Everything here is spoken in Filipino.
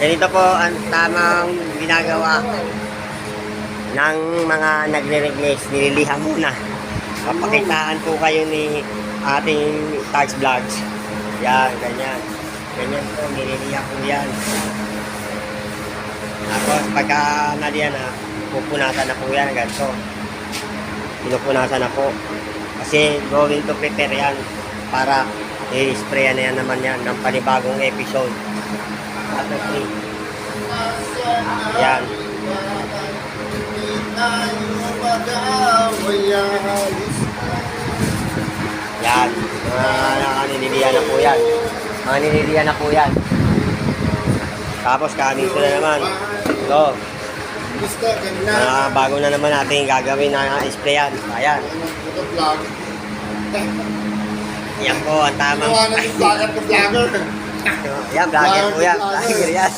Ganito po ang tamang ginagawa ng mga nagre-regress. Nililihan muna. Papakitaan po kayo ni ating Tags Vlogs. Yan, ganyan. Ganyan po, nililihan po yan. Tapos pagka naliyan na, pupunasan na po yan. Ganito. Pinupunasan na po. Kasi going to prepare yan para i-sprayan na yan naman yan ng panibagong episode. Tapos yan. Yan. Mga ninilihan na po yan. Mga ninilihan na po yan. Tapos kanito na naman. Ito. Bago na naman natin gagawin na sprayan. Ayan. Yan po ang tamang. Vlogger. Yan, vlogger po yan. Vlogger yan.